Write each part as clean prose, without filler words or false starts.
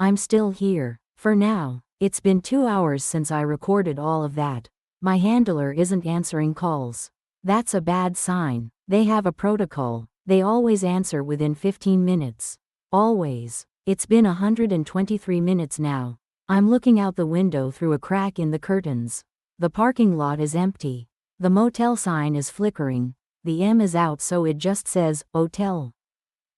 I'm still here. For now. It's been 2 hours since I recorded all of that. My handler isn't answering calls. That's a bad sign. They have a protocol. They always answer within 15 minutes. Always. It's been 123 minutes now. I'm looking out the window through a crack in the curtains. The parking lot is empty. The motel sign is flickering. The M is out so it just says, hotel.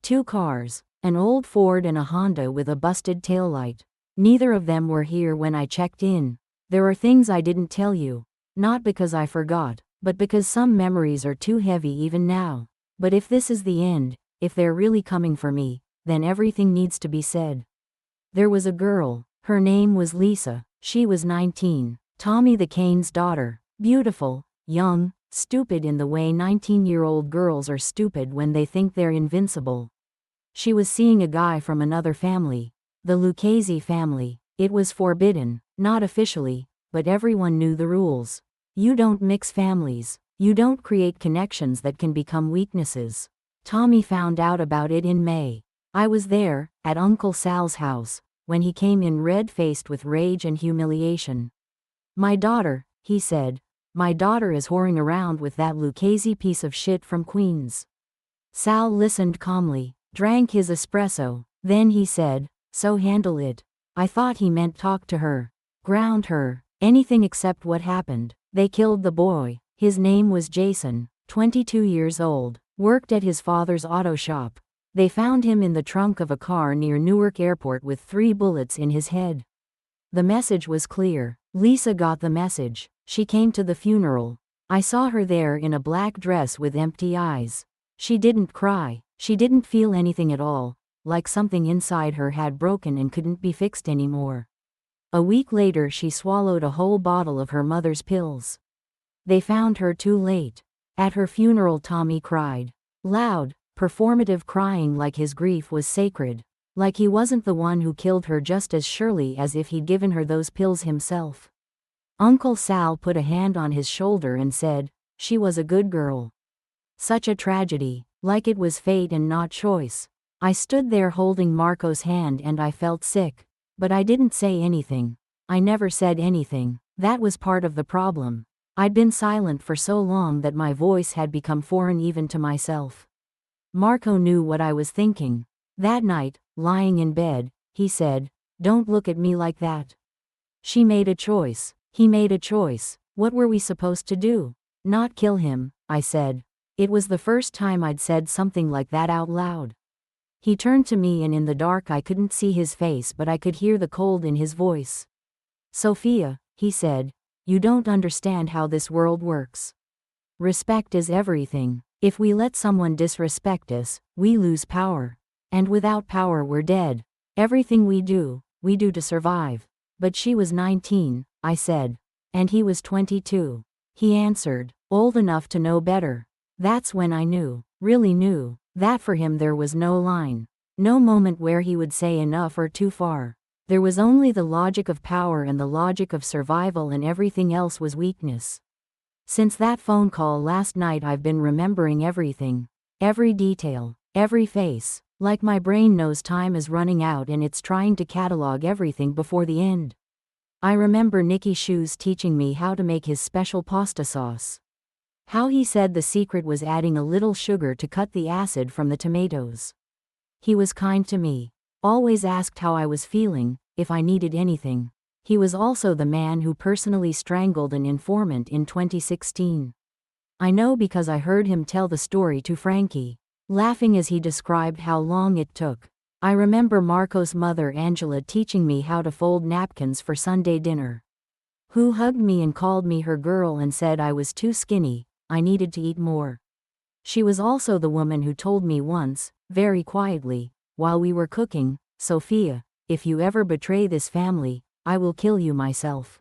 2 cars. An old Ford and a Honda with a busted taillight. Neither of them were here when I checked in. There are things I didn't tell you. Not because I forgot, but because some memories are too heavy even now. But if this is the end, if they're really coming for me, then everything needs to be said. There was a girl. Her name was Lisa. She was 19. Tommy the Kane's daughter. Beautiful, young, stupid in the way 19-year-old girls are stupid when they think they're invincible. She was seeing a guy from another family. The Lucchese family. It was forbidden, not officially, but everyone knew the rules. You don't mix families. You don't create connections that can become weaknesses. Tommy found out about it in May. I was there, at Uncle Sal's house, when he came in red-faced with rage and humiliation. My daughter, he said. My daughter is whoring around with that Lucchese piece of shit from Queens. Sal listened calmly, drank his espresso, then he said, so handle it. I thought he meant talk to her. Ground her. Anything except what happened. They killed the boy. His name was Jason, 22 years old, worked at his father's auto shop. They found him in the trunk of a car near Newark Airport with 3 bullets in his head. The message was clear. Lisa got the message. She came to the funeral. I saw her there in a black dress with empty eyes. She didn't cry. She didn't feel anything at all. Like something inside her had broken and couldn't be fixed anymore. A week later she swallowed a whole bottle of her mother's pills. They found her too late. At her funeral Tommy cried. Loud, performative crying like his grief was sacred. Like he wasn't the one who killed her just as surely as if he'd given her those pills himself. Uncle Sal put a hand on his shoulder and said, she was a good girl. Such a tragedy, like it was fate and not choice. I stood there holding Marco's hand and I felt sick. But I didn't say anything. I never said anything. That was part of the problem. I'd been silent for so long that my voice had become foreign even to myself. Marco knew what I was thinking. That night, lying in bed, he said, don't look at me like that. She made a choice. He made a choice. What were we supposed to do? Not kill him, I said. It was the first time I'd said something like that out loud. He turned to me and in the dark I couldn't see his face but I could hear the cold in his voice. Sophia, he said, you don't understand how this world works. Respect is everything. If we let someone disrespect us, we lose power. And without power we're dead. Everything we do to survive. But she was 19, I said. And he was 22. He answered, old enough to know better. That's when I knew, really knew, that for him there was no line. No moment where he would say enough or too far. There was only the logic of power and the logic of survival and everything else was weakness. Since that phone call last night I've been remembering everything. Every detail, every face. Like my brain knows time is running out and it's trying to catalog everything before the end. I remember Nicky Shoes teaching me how to make his special pasta sauce. How he said the secret was adding a little sugar to cut the acid from the tomatoes. He was kind to me. Always asked how I was feeling, if I needed anything. He was also the man who personally strangled an informant in 2016. I know because I heard him tell the story to Frankie, laughing as he described how long it took. I remember Marco's mother Angela teaching me how to fold napkins for Sunday dinner. Who hugged me and called me her girl and said I was too skinny, I needed to eat more. She was also the woman who told me once, very quietly, while we were cooking, Sophia, if you ever betray this family, I will kill you myself.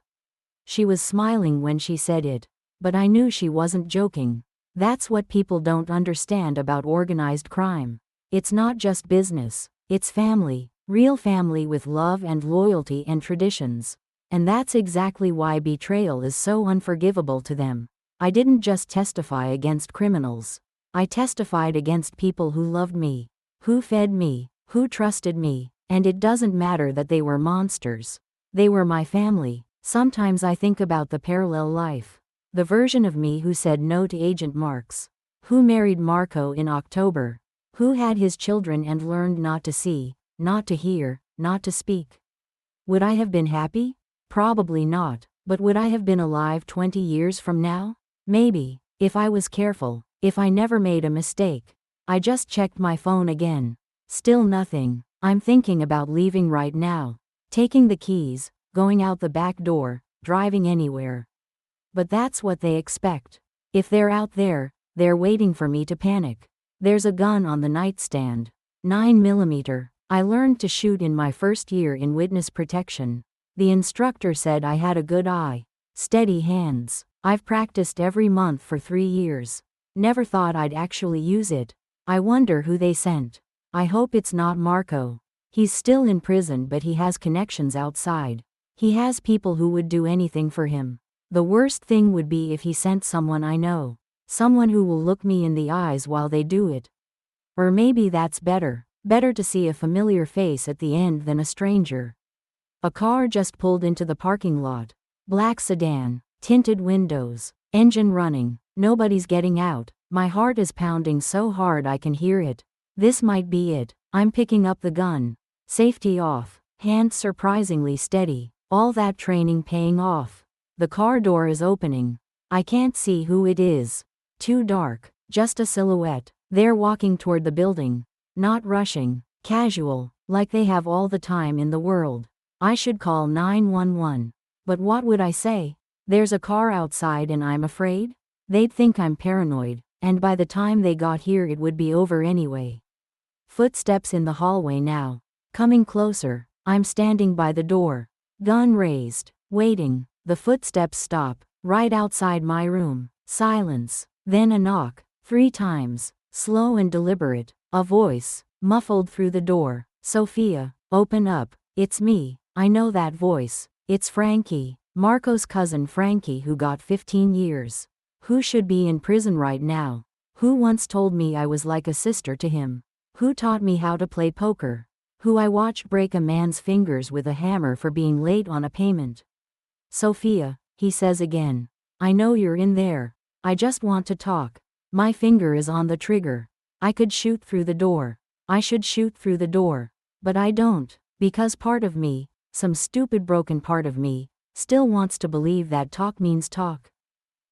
She was smiling when she said it, but I knew she wasn't joking. That's what people don't understand about organized crime. It's not just business, it's family, real family with love and loyalty and traditions. And that's exactly why betrayal is so unforgivable to them. I didn't just testify against criminals. I testified against people who loved me, who fed me, who trusted me, And it doesn't matter that they were monsters. They were my family. Sometimes I think about the parallel life. The version of me who said no to Agent Marks. Who married Marco in October. Who had his children and learned not to see, not to hear, not to speak. Would I have been happy? Probably not. But would I have been alive 20 years from now? Maybe. If I was careful. If I never made a mistake. I just checked my phone again. Still nothing. I'm thinking about leaving right now. Taking the keys, going out the back door, driving anywhere. But that's what they expect. If they're out there, they're waiting for me to panic. There's a gun on the nightstand. 9mm. I learned to shoot in my first year in witness protection. The instructor said I had a good eye. Steady hands. I've practiced every month for 3 years. Never thought I'd actually use it. I wonder who they sent. I hope it's not Marco. He's still in prison, but he has connections outside. He has people who would do anything for him. The worst thing would be if he sent someone I know. Someone who will look me in the eyes while they do it. Or maybe that's better. Better to see a familiar face at the end than a stranger. A car just pulled into the parking lot. Black sedan, tinted windows, engine running, nobody's getting out. My heart is pounding so hard I can hear it. This might be it. I'm picking up the gun. Safety off, hands surprisingly steady, all that training paying off. The car door is opening. I can't see who it is. Too dark, just a silhouette. They're walking toward the building. Not rushing, casual, like they have all the time in the world. I should call 911. But what would I say? There's a car outside and I'm afraid? They'd think I'm paranoid, and by the time they got here it would be over anyway. Footsteps in the hallway now. Coming closer. I'm standing by the door. Gun raised. Waiting. The footsteps stop. Right outside my room. Silence. Then a knock. 3 times. Slow and deliberate. A voice. Muffled through the door. Sophia, open up. It's me. I know that voice. It's Frankie. Marco's cousin Frankie, who got 15 years. Who should be in prison right now. Who once told me I was like a sister to him. Who taught me how to play poker. Who I watched break a man's fingers with a hammer for being late on a payment. Sophia, he says again. I know you're in there. I just want to talk. My finger is on the trigger. I could shoot through the door. I should shoot through the door. But I don't, because part of me, some stupid broken part of me, still wants to believe that talk means talk.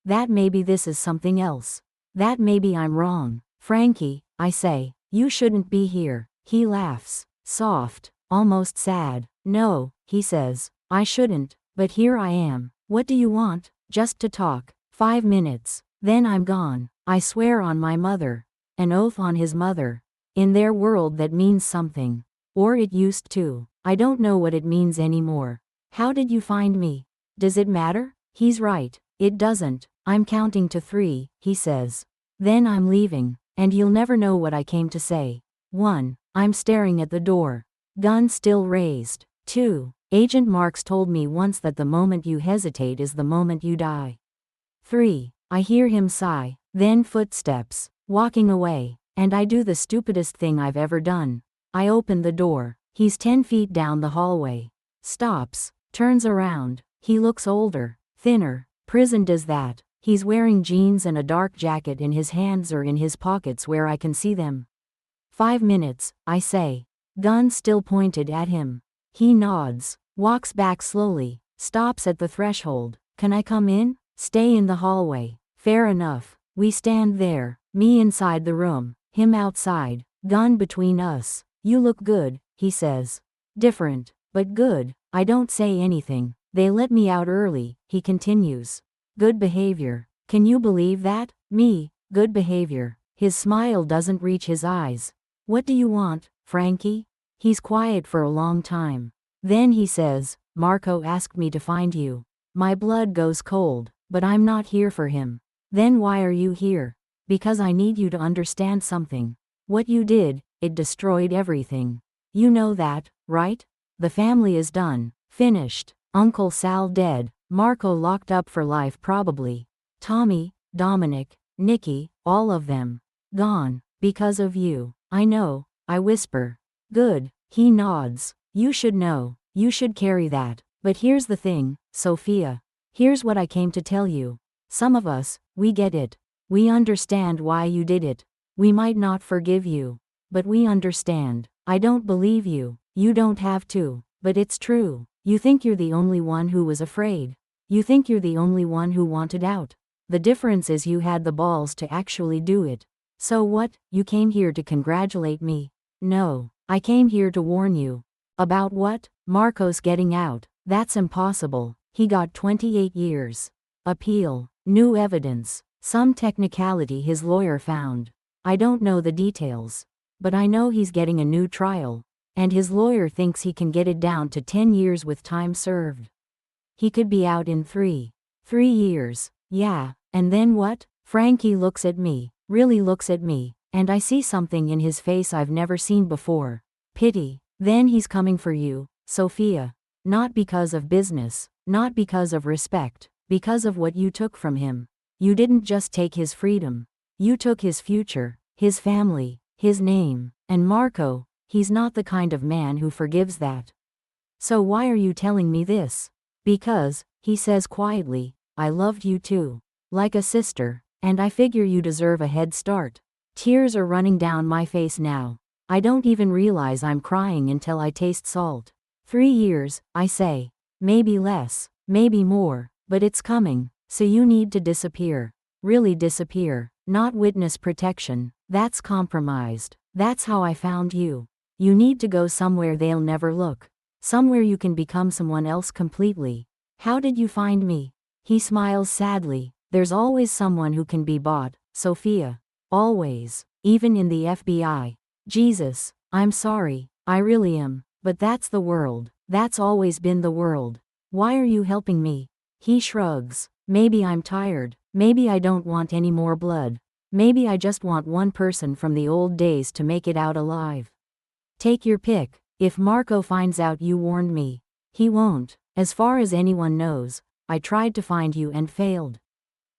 That maybe this is something else. That maybe I'm wrong. Frankie, I say, you shouldn't be here. He laughs. Soft, almost sad. No, he says, I shouldn't, but here I am. What do you want? Just to talk. 5 minutes. Then I'm gone. I swear on my mother. An oath on his mother. In their world that means something. Or it used to. I don't know what it means anymore. How did you find me? Does it matter? He's right. It doesn't. I'm counting to 3, he says. Then I'm leaving, and you'll never know what I came to say. 1. I'm staring at the door. Gun still raised. 2. Agent Marks told me once that the moment you hesitate is the moment you die. 3. I hear him sigh, then footsteps, walking away, and I do the stupidest thing I've ever done. I open the door. He's 10 feet down the hallway. Stops, turns around. He looks older, thinner. Prison does that. He's wearing jeans and a dark jacket, and his hands are in his pockets where I can see them. 5 minutes, I say. Gun still pointed at him. He nods, walks back slowly, stops at the threshold. Can I come in? Stay in the hallway. Fair enough. We stand there, me inside the room, him outside, gun between us. You look good, he says. Different, but good. I don't say anything. They let me out early, he continues. Good behavior. Can you believe that? Me, good behavior. His smile doesn't reach his eyes. What do you want, Frankie? He's quiet for a long time. Then he says, Marco asked me to find you. My blood goes cold, but I'm not here for him. Then why are you here? Because I need you to understand something. What you did, it destroyed everything. You know that, right? The family is done. Finished. Uncle Sal dead. Marco locked up for life probably. Tommy, Dominic, Nikki, all of them. Gone. Because of you. I know, I whisper. Good. He nods. You should know. You should carry that. But here's the thing, Sophia. Here's what I came to tell you. Some of us, we get it. We understand why you did it. We might not forgive you. But we understand. I don't believe you. You don't have to. But it's true. You think you're the only one who was afraid. You think you're the only one who wanted out. The difference is you had the balls to actually do it. So what? You came here to congratulate me? No. I came here to warn you. About what? Marcos getting out. That's impossible. He got 28 years. Appeal. New evidence. Some technicality his lawyer found. I don't know the details. But I know he's getting a new trial. And his lawyer thinks he can get it down to 10 years with time served. He could be out in 3 years. Yeah. And then what? Frankie looks at me. Really looks at me. And I see something in his face I've never seen before. Pity. Then he's coming for you, Sophia. Not because of business. Not because of respect. Because of what you took from him. You didn't just take his freedom. You took his future, his family, his name. And Marco, he's not the kind of man who forgives that. So why are you telling me this? Because, he says quietly, I loved you too. Like a sister. And I figure you deserve a head start. Tears are running down my face now. I don't even realize I'm crying until I taste salt. 3 years, I say. Maybe less, maybe more, but it's coming, so you need to disappear. Really disappear, not witness protection. That's compromised. That's how I found you. You need to go somewhere they'll never look. Somewhere you can become someone else completely. How did you find me? He smiles sadly. There's always someone who can be bought, Sophia. Always. Even in the FBI. Jesus, I'm sorry. I really am. But that's the world. That's always been the world. Why are you helping me? He shrugs. Maybe I'm tired. Maybe I don't want any more blood. Maybe I just want one person from the old days to make it out alive. Take your pick. If Marco finds out you warned me. He won't. As far as anyone knows, I tried to find you and failed.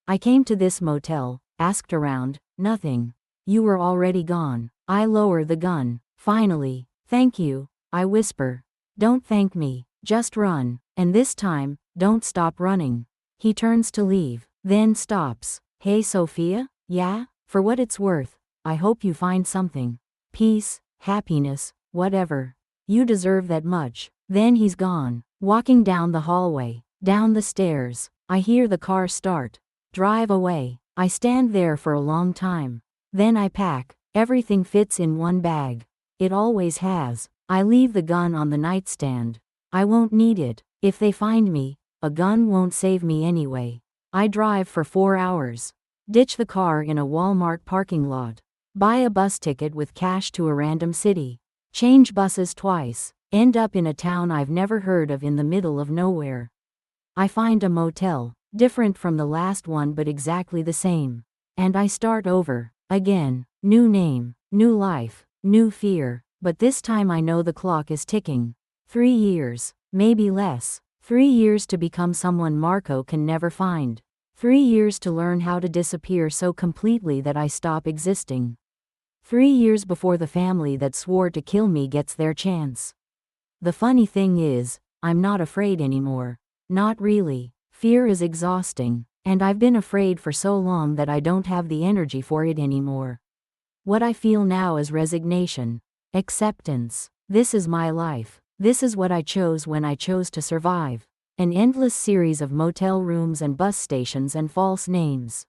I came to this motel, asked around, nothing. You were already gone. I lower the gun. Finally. Thank you, I whisper. Don't thank me. Just run. And this time, don't stop running. He turns to leave, then stops. Hey Sophia? Yeah? For what it's worth, I hope you find something. Peace, happiness, whatever. You deserve that much. Then he's gone. Walking down the hallway, down the stairs. I hear the car start. Drive away. I stand there for a long time. Then I pack. Everything fits in one bag. It always has. I leave the gun on the nightstand. I won't need it. If they find me, a gun won't save me anyway. I drive for 4 hours. Ditch the car in a Walmart parking lot. Buy a bus ticket with cash to a random city. Change buses twice. End up in a town I've never heard of in the middle of nowhere. I find a motel. Different from the last one but exactly the same. And I start over. Again. New name. New life. New fear. But this time I know the clock is ticking. 3 years. Maybe less. 3 years to become someone Marco can never find. 3 years to learn how to disappear so completely that I stop existing. 3 years before the family that swore to kill me gets their chance. The funny thing is, I'm not afraid anymore. Not really. Fear is exhausting, and I've been afraid for so long that I don't have the energy for it anymore. What I feel now is resignation. Acceptance. This is my life. This is what I chose when I chose to survive. An endless series of motel rooms and bus stations and false names.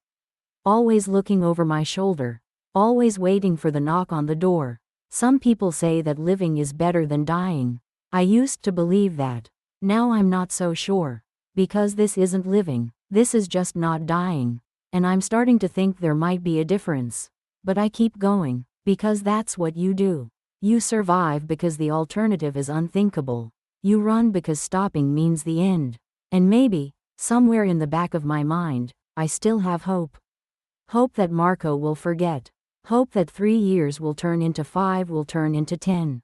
Always looking over my shoulder. Always waiting for the knock on the door. Some people say that living is better than dying. I used to believe that. Now I'm not so sure. Because this isn't living. This is just not dying. And I'm starting to think there might be a difference. But I keep going. Because that's what you do. You survive because the alternative is unthinkable. You run because stopping means the end. And maybe, somewhere in the back of my mind, I still have hope. Hope that Marco will forget. Hope that 3 years will turn into 5 will turn into 10.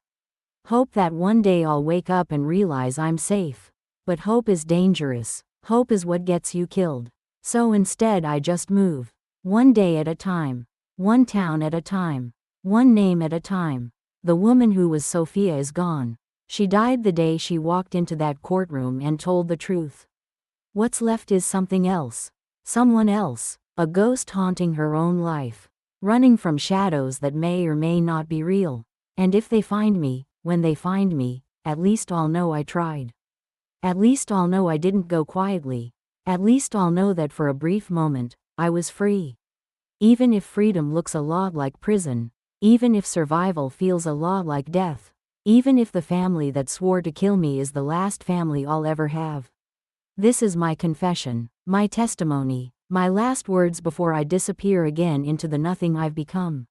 Hope that one day I'll wake up and realize I'm safe. But hope is dangerous. Hope is what gets you killed. So instead I just move. One day at a time. One town at a time. One name at a time. The woman who was Sophia is gone. She died the day she walked into that courtroom and told the truth. What's left is something else. Someone else. A ghost haunting her own life. Running from shadows that may or may not be real. And if they find me, when they find me, at least I'll know I tried. At least I'll know I didn't go quietly. At least I'll know that for a brief moment, I was free. Even if freedom looks a lot like prison. Even if survival feels a lot like death. Even if the family that swore to kill me is the last family I'll ever have. This is my confession, my testimony, my last words before I disappear again into the nothing I've become.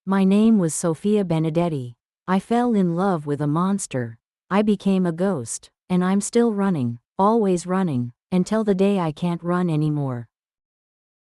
My name was Sophia Benedetti. I fell in love with a monster. I became a ghost, and I'm still running, always running, until the day I can't run anymore.